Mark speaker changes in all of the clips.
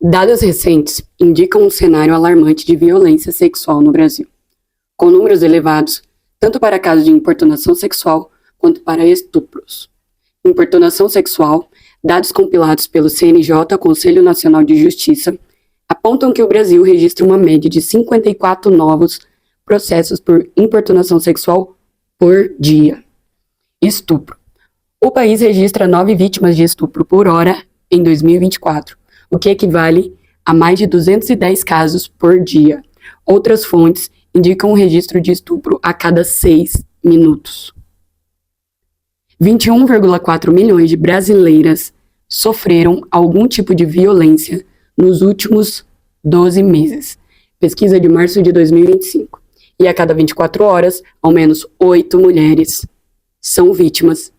Speaker 1: Dados recentes indicam um cenário alarmante de violência sexual no Brasil, com números elevados tanto para casos de importunação sexual quanto para estupros. Importunação sexual, dados compilados pelo CNJ, Conselho Nacional de Justiça, apontam que o Brasil registra uma média de 54 novos processos por importunação sexual por dia. Estupro. O país registra 9 vítimas de estupro por hora em 2024, o que equivale a mais de 210 casos por dia. Outras fontes indicam um registro de estupro a cada 6 minutos. 21,4 milhões de brasileiras sofreram algum tipo de violência nos últimos 12 meses. Pesquisa de março de 2025. E a cada 24 horas, ao menos 8 mulheres são vítimas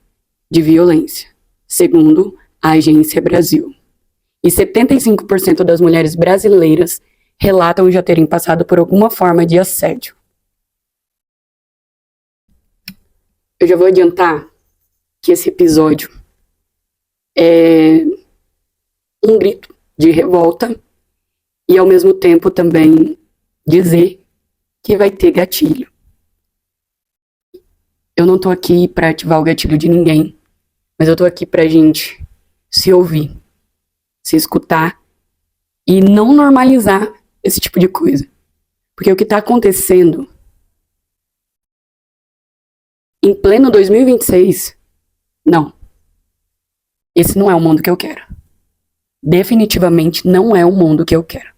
Speaker 1: de violência, segundo a Agência Brasil. E 75% das mulheres brasileiras relatam já terem passado por alguma forma de assédio. Eu já vou adiantar que esse episódio é um grito de revolta e, ao mesmo tempo, também dizer que vai ter gatilho. Eu não tô aqui para ativar o gatilho de ninguém, mas eu tô aqui pra gente se ouvir, se escutar e não normalizar esse tipo de coisa. Porque o que tá acontecendo em pleno 2026, não. Esse não é o mundo que eu quero. Definitivamente não é o mundo que eu quero.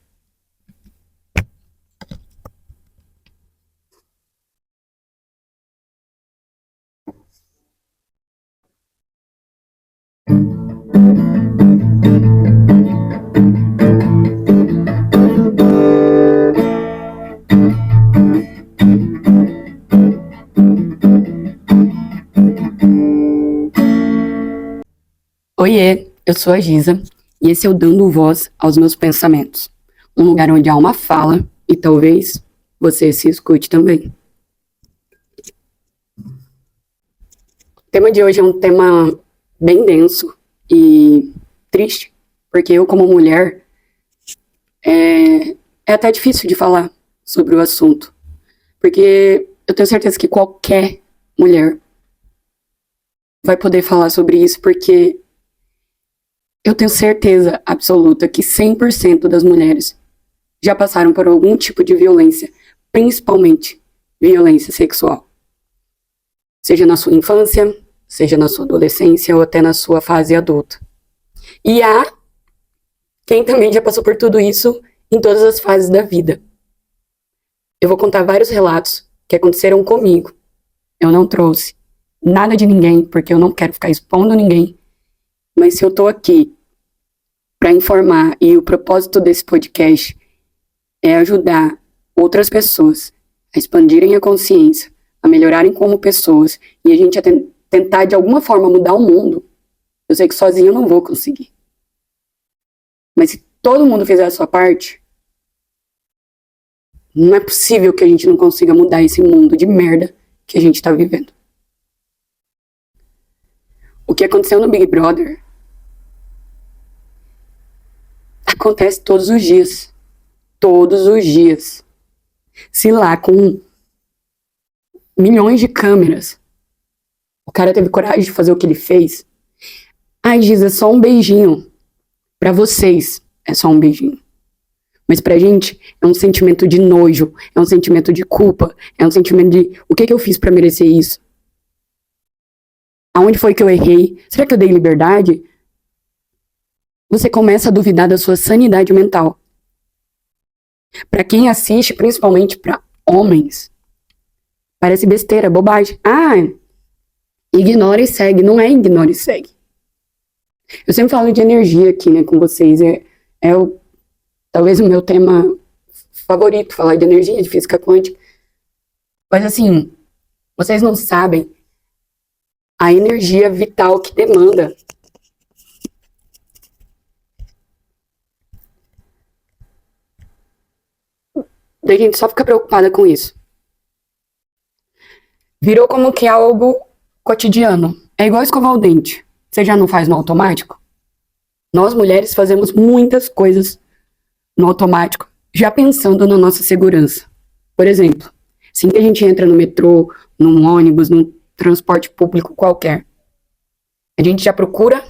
Speaker 1: Oiê, eu sou a Giza e esse é o Dando Voz aos Meus Pensamentos, um lugar onde a alma fala e talvez você se escute também. O tema de hoje é um tema bem denso e triste, porque eu, como mulher, é até difícil de falar sobre o assunto, porque eu tenho certeza que qualquer mulher vai poder falar sobre isso, porque eu tenho certeza absoluta que 100% das mulheres já passaram por algum tipo de violência, principalmente violência sexual. Seja na sua infância, seja na sua adolescência ou até na sua fase adulta. E há quem também já passou por tudo isso em todas as fases da vida. Eu vou contar vários relatos que aconteceram comigo. Eu não trouxe nada de ninguém, porque eu não quero ficar expondo ninguém. Mas se eu tô aqui para informar, e o propósito desse podcast é ajudar outras pessoas a expandirem a consciência, a melhorarem como pessoas, e a gente a tentar de alguma forma mudar o mundo, eu sei que sozinho eu não vou conseguir. Mas se todo mundo fizer a sua parte, não é possível que a gente não consiga mudar esse mundo de merda que a gente tá vivendo. O que aconteceu no Big Brother acontece todos os dias. Todos os dias. Se lá com milhões de câmeras o cara teve coragem de fazer o que ele fez. Ai, Giz, é só um beijinho. Pra vocês é só um beijinho. Mas pra gente é um sentimento de nojo, é um sentimento de culpa, é um sentimento de o que eu fiz pra merecer isso? Aonde foi que eu errei? Será que eu dei liberdade? Você começa a duvidar da sua sanidade mental. Pra quem assiste, principalmente pra homens, parece besteira, bobagem. Ah, ignora e segue. Não é ignora e segue. Eu sempre falo de energia aqui, né, com vocês. Talvez o meu tema favorito, falar de energia, de física quântica. Mas assim, vocês não sabem a energia vital que demanda. Daí a gente só fica preocupada com isso. Virou como que algo cotidiano. É igual escovar o dente. Você já não faz no automático? Nós mulheres fazemos muitas coisas no automático, já pensando na nossa segurança. Por exemplo, assim que a gente entra no metrô, num ônibus, num transporte público qualquer, a gente já procura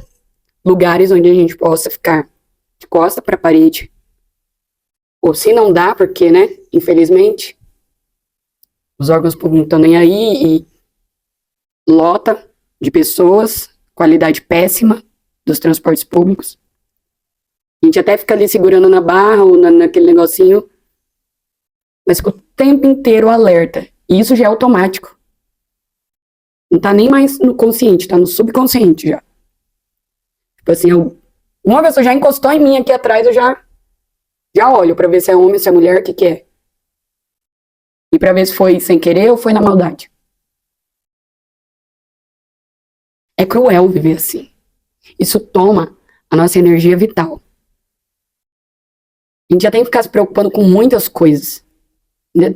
Speaker 1: lugares onde a gente possa ficar de costa para a parede. Ou se não dá, porque, né, infelizmente, os órgãos públicos não estão nem aí e lota de pessoas, qualidade péssima dos transportes públicos. A gente até fica ali segurando na barra ou naquele negocinho, mas fica o tempo inteiro alerta. E isso já é automático. Não tá nem mais no consciente, tá no subconsciente já. Tipo assim, uma pessoa já encostou em mim aqui atrás, eu já olho pra ver se é homem, se é mulher, o que é. E pra ver se foi sem querer ou foi na maldade. É cruel viver assim. Isso toma a nossa energia vital. A gente já tem que ficar se preocupando com muitas coisas.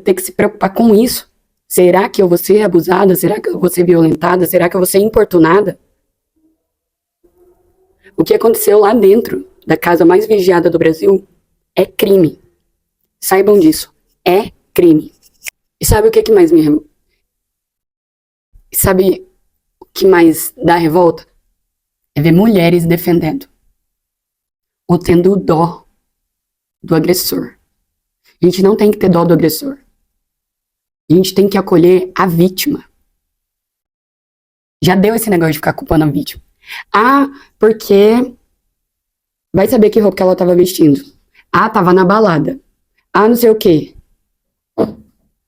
Speaker 1: Tem que se preocupar com isso. Será que eu vou ser abusada? Será que eu vou ser violentada? Será que eu vou ser importunada? O que aconteceu lá dentro da casa mais vigiada do Brasil é crime. Saibam disso. É crime. E sabe o que mais Sabe o que mais dá revolta? É ver mulheres defendendo. Ou tendo dó do agressor. A gente não tem que ter dó do agressor. A gente tem que acolher a vítima. Já deu esse negócio de ficar culpando a vítima. Ah, porque vai saber que roupa que ela tava vestindo. Ah, tava na balada. Ah, não sei o quê.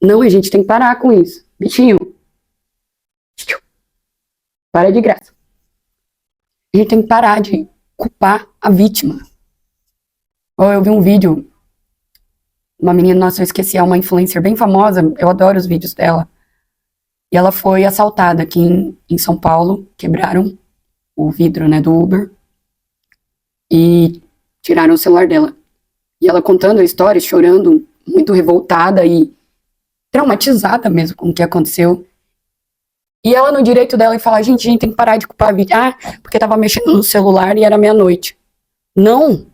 Speaker 1: Não, a gente tem que parar com isso. Bichinho. Para de graça. A gente tem que parar de culpar a vítima. Ou eu vi um vídeo, uma menina, nossa, eu esqueci, é uma influencer bem famosa, eu adoro os vídeos dela. E ela foi assaltada aqui em São Paulo, quebraram o vidro, né, do Uber e tiraram o celular dela. E ela contando a história, chorando, muito revoltada e traumatizada mesmo com o que aconteceu. E ela no direito dela e falar, gente, a gente tem que parar de culpar a vítima. Ah, porque tava mexendo no celular e era meia-noite. Não!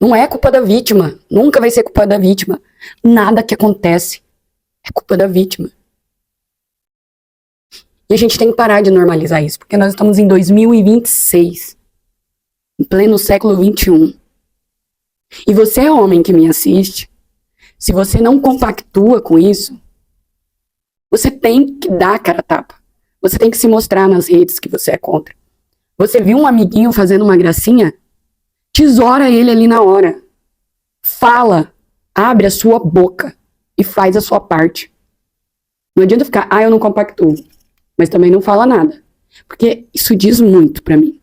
Speaker 1: Não é culpa da vítima. Nunca vai ser culpa da vítima. Nada que acontece é culpa da vítima. E a gente tem que parar de normalizar isso, porque nós estamos em 2026, em pleno século XXI. E você, homem que me assiste, se você não compactua com isso, você tem que dar a cara a tapa. Você tem que se mostrar nas redes que você é contra. Você viu um amiguinho fazendo uma gracinha? Tesoura ele ali na hora. Fala, abre a sua boca e faz a sua parte. Não adianta ficar, eu não compactuo. Mas também não fala nada. Porque isso diz muito pra mim.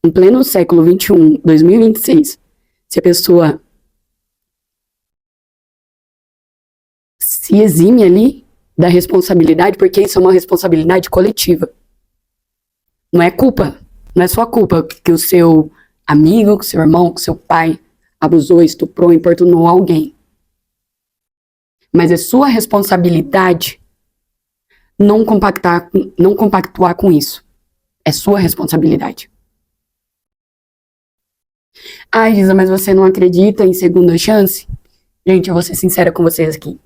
Speaker 1: Em pleno século XXI, 2026, se a pessoa se exime ali da responsabilidade, porque isso é uma responsabilidade coletiva. Não é culpa, não é sua culpa que o seu amigo, que o seu irmão, que o seu pai abusou, estuprou, importunou alguém. Mas é sua responsabilidade não compactuar com isso. É sua responsabilidade. Ai, Giza, mas você não acredita em segunda chance? Gente, eu vou ser sincera com vocês aqui.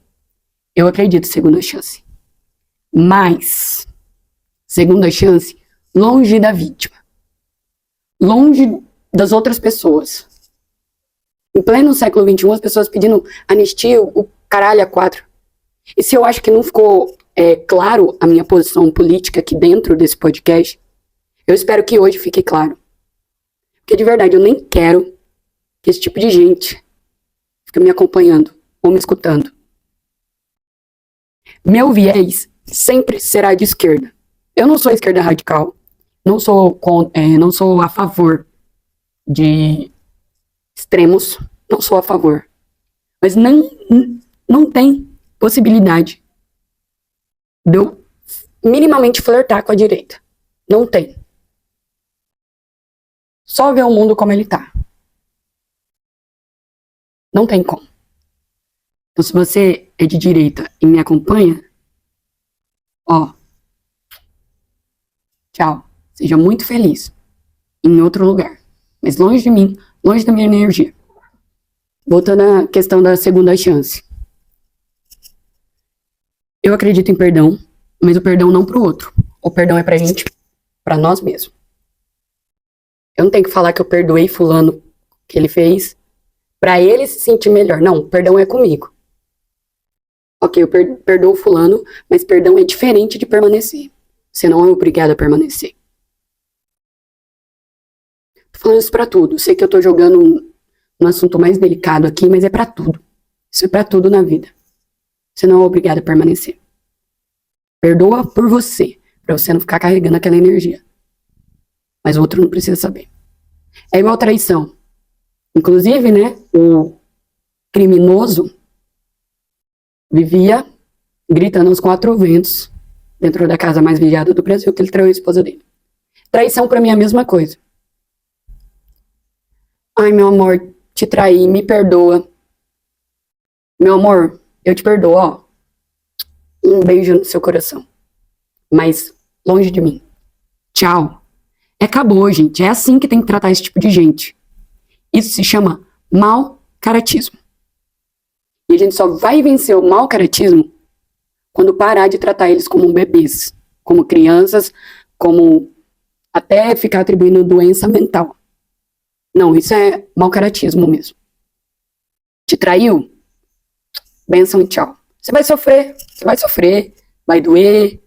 Speaker 1: Eu acredito em segunda chance. Mas, segunda chance, longe da vítima. Longe das outras pessoas. Em pleno século XXI, as pessoas pedindo anistia, o caralho a quatro. E se eu acho que não ficou claro a minha posição política aqui dentro desse podcast, eu espero que hoje fique claro. Porque de verdade, eu nem quero que esse tipo de gente fique me acompanhando ou me escutando. Meu viés sempre será de esquerda. Eu não sou esquerda radical. Não sou a favor de extremos. Não sou a favor. Mas não tem possibilidade de eu minimamente flertar com a direita. Não tem. Só ver o mundo como ele tá. Não tem como. Então, se você é de direita e me acompanha, tchau. Seja muito feliz em outro lugar. Mas longe de mim, longe da minha energia. Voltando à questão da segunda chance. Eu acredito em perdão, mas o perdão não pro outro. O perdão é pra gente, pra nós mesmos. Eu não tenho que falar que eu perdoei fulano que ele fez pra ele se sentir melhor. Não, o perdão é comigo. Ok, eu perdoo fulano, mas perdão é diferente de permanecer. Você não é obrigado a permanecer. Tô falando isso pra tudo. Sei que eu tô jogando um assunto mais delicado aqui, mas é pra tudo. Isso é pra tudo na vida. Você não é obrigado a permanecer. Perdoa por você, pra você não ficar carregando aquela energia. Mas o outro não precisa saber. É igual traição. Inclusive, né, o criminoso vivia gritando aos quatro ventos dentro da casa mais vigiada do Brasil que ele traiu a esposa dele. Traição pra mim é a mesma coisa. Ai, meu amor, te traí, me perdoa. Meu amor, eu te perdoo, ó. Um beijo no seu coração. Mas longe de mim. Tchau. Acabou, gente. É assim que tem que tratar esse tipo de gente. Isso se chama mau caratismo. E a gente só vai vencer o mau caratismo quando parar de tratar eles como bebês, como crianças, como até ficar atribuindo doença mental. Não, isso é mau caratismo mesmo. Te traiu? Benção e tchau. Você vai sofrer, vai doer,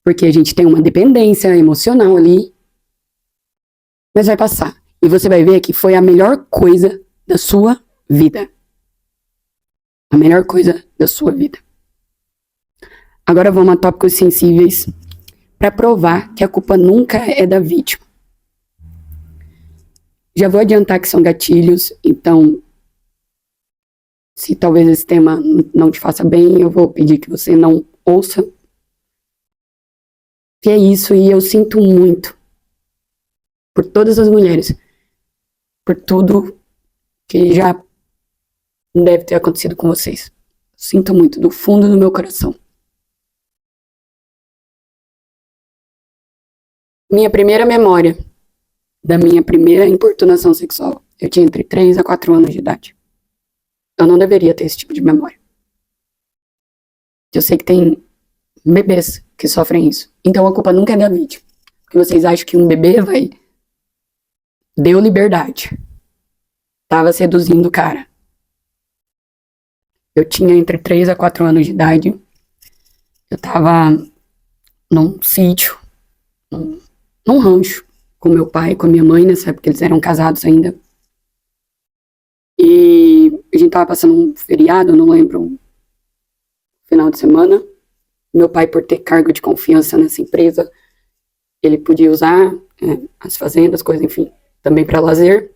Speaker 1: porque a gente tem uma dependência emocional ali, mas vai passar. E você vai ver que foi a melhor coisa da sua vida. A melhor coisa da sua vida. Agora vamos a tópicos sensíveis para provar que a culpa nunca é da vítima. Já vou adiantar que são gatilhos, então se talvez esse tema não te faça bem, eu vou pedir que você não ouça. Que é isso, e eu sinto muito por todas as mulheres, por tudo que já deve ter acontecido com vocês. Sinto muito, do fundo do meu coração. Minha primeira memória da minha primeira importunação sexual, eu tinha entre 3 a 4 anos de idade. Eu não deveria ter esse tipo de memória. Eu sei que tem bebês que sofrem isso. Então a culpa nunca é da vítima. Porque vocês acham que um bebê deu liberdade. Tava seduzindo o cara. Eu tinha entre 3 a 4 anos de idade. Eu tava num sítio, num rancho, com meu pai e com a minha mãe, nessa época eles eram casados ainda. E a gente tava passando um feriado, não lembro, final de semana. Meu pai, por ter cargo de confiança nessa empresa, ele podia usar as fazendas, coisas, enfim, também para lazer.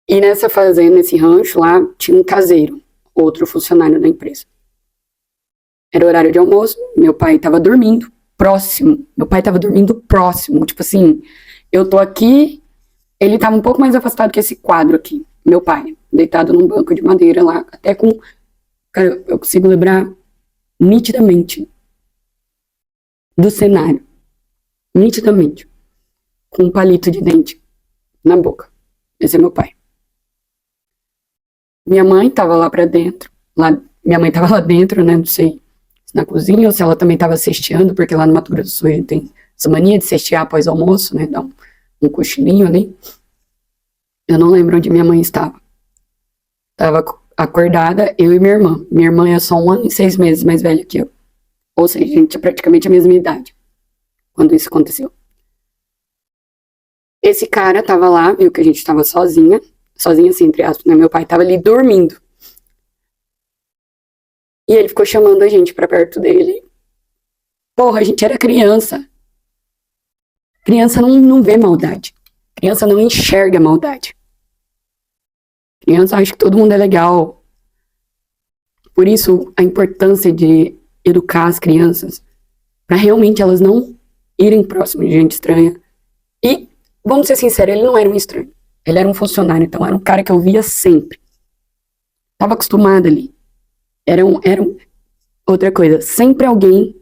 Speaker 1: E nessa fazenda, nesse rancho lá, tinha um caseiro, outro funcionário da empresa. Era horário de almoço, meu pai estava dormindo próximo. Meu pai estava dormindo próximo, tipo assim, eu tô aqui, ele estava um pouco mais afastado que esse quadro aqui. Meu pai, deitado num banco de madeira lá, até com... Cara, eu consigo lembrar nitidamente do cenário. Nitidamente. Com um palito de dente na boca. Esse é meu pai. Minha mãe tava lá pra dentro. Minha mãe tava lá dentro, né? Não sei se na cozinha ou se ela também tava cesteando, porque lá no Mato Grosso do Sul a gente tem essa mania de cestear após o almoço, né? Dar um cochilinho ali. Eu não lembro onde minha mãe estava. Tava acordada, eu e minha irmã. Minha irmã é só 1 ano e 6 meses mais velha que eu. Ou seja, a gente tinha praticamente a mesma idade quando isso aconteceu. Esse cara tava lá, viu que a gente tava sozinha assim, entre aspas, né? Meu pai tava ali dormindo. E ele ficou chamando a gente pra perto dele. Porra, a gente era criança. Criança não vê maldade. Criança não enxerga maldade. Criança acha que todo mundo é legal. Por isso, a importância de educar as crianças pra realmente elas não irem próximo de gente estranha. E, vamos ser sinceros, ele não era um estranho. Ele era um funcionário, então era um cara que eu via sempre. Tava acostumado ali. Era outra coisa, sempre alguém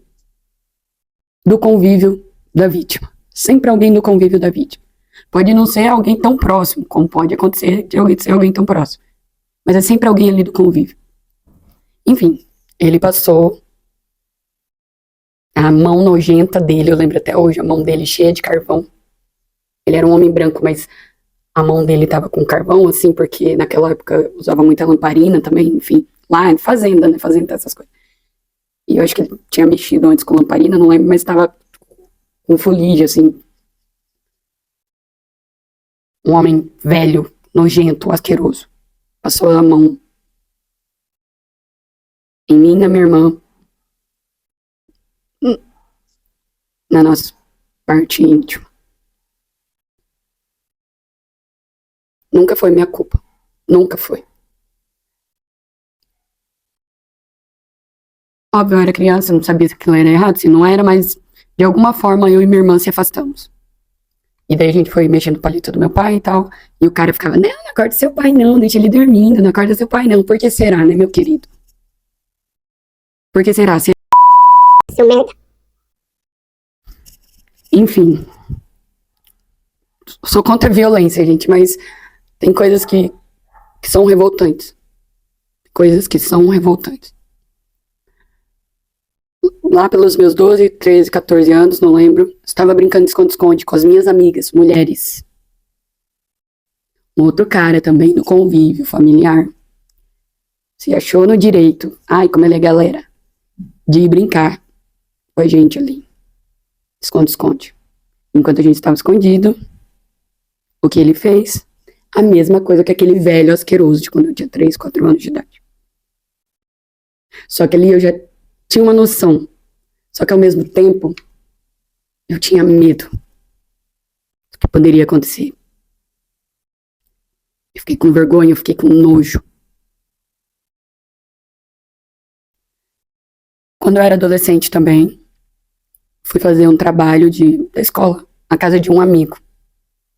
Speaker 1: do convívio da vítima. Sempre alguém do convívio da vítima. Pode não ser alguém tão próximo, como pode acontecer de alguém ser alguém tão próximo. Mas é sempre alguém ali do convívio. Enfim, ele passou a mão nojenta dele, eu lembro até hoje, a mão dele cheia de carvão. Ele era um homem branco, mas a mão dele tava com carvão, assim, porque naquela época usava muita lamparina também, enfim. Lá em fazenda, né? Fazenda, essas coisas. E eu acho que ele tinha mexido antes com lamparina, não lembro, mas tava com fuligem, assim. Um homem velho, nojento, asqueroso. Passou a mão em mim e na minha irmã, na nossa parte íntima. Nunca foi minha culpa. Nunca foi. Óbvio, eu era criança, não sabia se aquilo era errado, se não era, mas de alguma forma eu e minha irmã se afastamos. E daí a gente foi mexendo no palito do meu pai e tal. E o cara ficava, não acorda seu pai não, deixa ele dormindo, não acorda seu pai não. Por que será, né, meu querido? Por que será? Seu merda. Enfim. Sou contra a violência, gente, mas tem coisas que são revoltantes. Coisas que são revoltantes. Lá pelos meus 12, 13, 14 anos, não lembro, estava brincando de esconde-esconde com as minhas amigas, mulheres. Um outro cara também no convívio familiar se achou no direito, ai como ele é galera, de brincar com a gente ali. Esconde-esconde. Enquanto a gente estava escondido, o que ele fez? A mesma coisa que aquele velho asqueroso de quando eu tinha 3, 4 anos de idade. Só que ali eu já tinha uma noção. Só que ao mesmo tempo, eu tinha medo do que poderia acontecer. Eu fiquei com vergonha, eu fiquei com nojo. Quando eu era adolescente também, fui fazer um trabalho da escola, na casa de um amigo,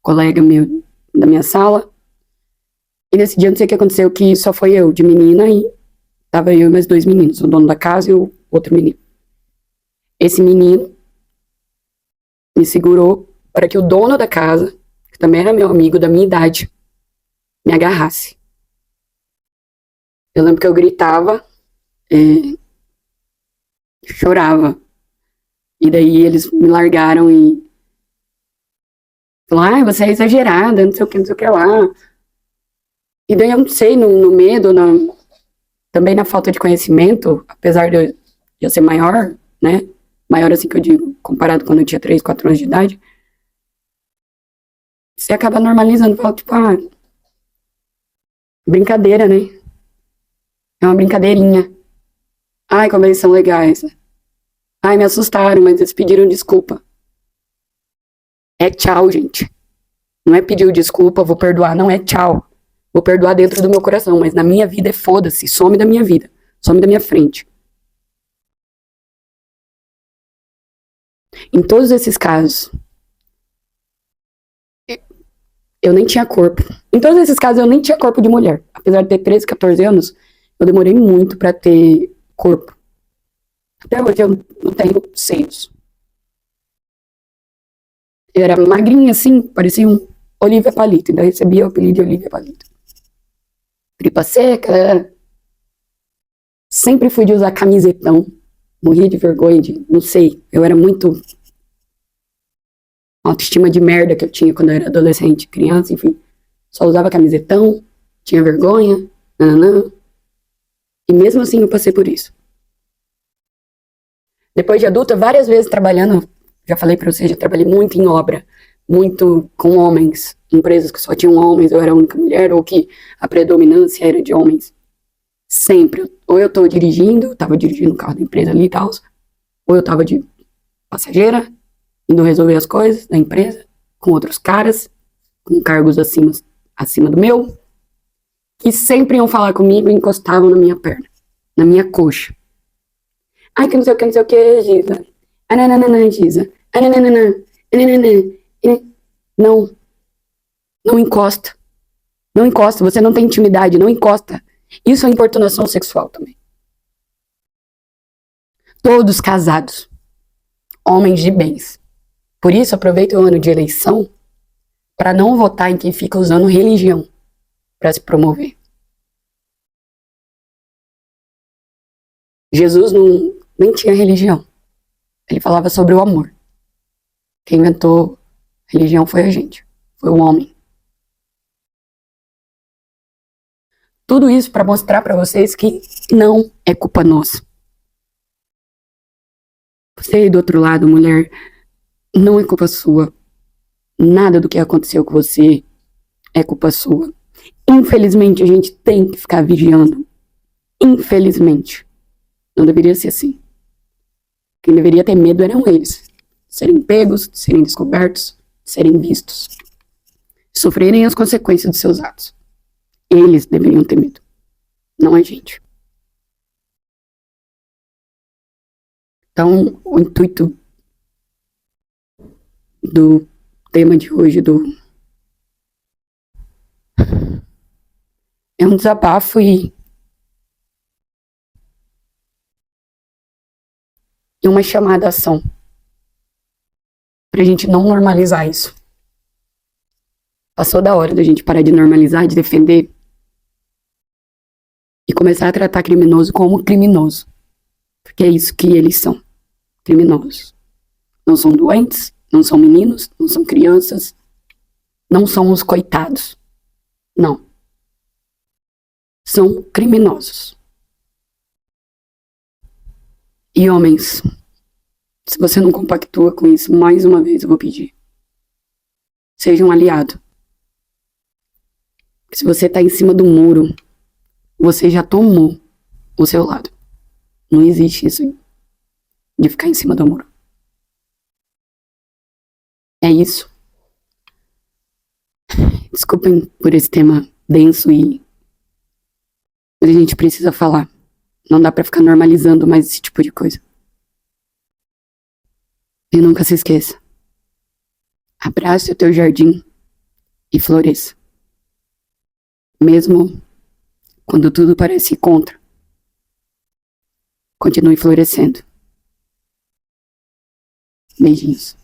Speaker 1: colega meu da minha sala. E nesse dia, não sei o que aconteceu, que só foi eu de menina e tava eu e mais 2 meninos, o dono da casa e o outro menino. Esse menino me segurou para que o dono da casa, que também era meu amigo da minha idade, me agarrasse. Eu lembro que eu gritava, chorava. E daí eles me largaram e falaram, você é exagerada, não sei o que lá. E daí eu não sei, no medo, também na falta de conhecimento, apesar de eu ser maior, né? Maior assim que eu digo, comparado quando eu tinha 3, 4 anos de idade, você acaba normalizando, fala, tipo, brincadeira, né? É uma brincadeirinha. Ai, como eles são legais. Ai, me assustaram, mas eles pediram desculpa. É tchau, gente. Não é pedir desculpa, vou perdoar, não é tchau. Vou perdoar dentro do meu coração, mas na minha vida é foda-se, some da minha vida, some da minha frente. Em todos esses casos, eu nem tinha corpo. Em todos esses casos, eu nem tinha corpo de mulher. Apesar de ter 13, 14 anos, eu demorei muito pra ter corpo. Até hoje eu não tenho seios. Eu era magrinha assim, parecia um Olivia Palito. Ainda recebia o apelido de Olivia Palito. Tripa seca. Sempre fui de usar camisetão. Morria de vergonha de, não sei, eu era muito autoestima de merda que eu tinha quando eu era adolescente, criança, enfim. Só usava camisetão, tinha vergonha, nananã. E mesmo assim eu passei por isso. Depois de adulta, várias vezes trabalhando, já falei pra você, já trabalhei muito em obra, muito com homens, empresas que só tinham homens, eu era a única mulher, ou que a predominância era de homens. Sempre. Ou eu tô dirigindo, tava dirigindo o carro da empresa ali e tal, ou eu tava de passageira, indo resolver as coisas da empresa, com outros caras, com cargos acima do meu, que sempre iam falar comigo e encostavam na minha perna, na minha coxa. Ai, que não sei o que, Giza. Ah, não, Giza. Ah, não. Não encosta. Não encosta, você não tem intimidade, não encosta. Isso é importunação sexual também. Todos casados. Homens de bens. Por isso, aproveito o ano de eleição para não votar em quem fica usando religião para se promover. Jesus nem tinha religião. Ele falava sobre o amor. Quem inventou religião foi a gente, foi o homem. Tudo isso para mostrar para vocês que não é culpa nossa. Você aí do outro lado, mulher, não é culpa sua. Nada do que aconteceu com você é culpa sua. Infelizmente, a gente tem que ficar vigiando. Infelizmente. Não deveria ser assim. Quem deveria ter medo eram eles. De serem pegos, de serem descobertos, de serem vistos. De sofrerem as consequências dos seus atos. Eles deveriam ter medo. Não a gente. Então, o intuito do tema de hoje é um desabafo e uma chamada à ação pra gente não normalizar isso. Passou da hora da gente parar de normalizar, de defender e começar a tratar criminoso como criminoso, porque é isso que eles são, criminosos. Não são doentes, não são meninos, não são crianças, não são os coitados, não. São criminosos. E homens, se você não compactua com isso, mais uma vez eu vou pedir. Seja um aliado. Se você tá em cima do muro, você já tomou o seu lado. Não existe isso de ficar em cima do muro. É isso. Desculpem por esse tema denso mas a gente precisa falar. Não dá pra ficar normalizando mais esse tipo de coisa. E nunca se esqueça. Abrace o teu jardim e floresça. Mesmo quando tudo parece contra. Continue florescendo. Beijinhos.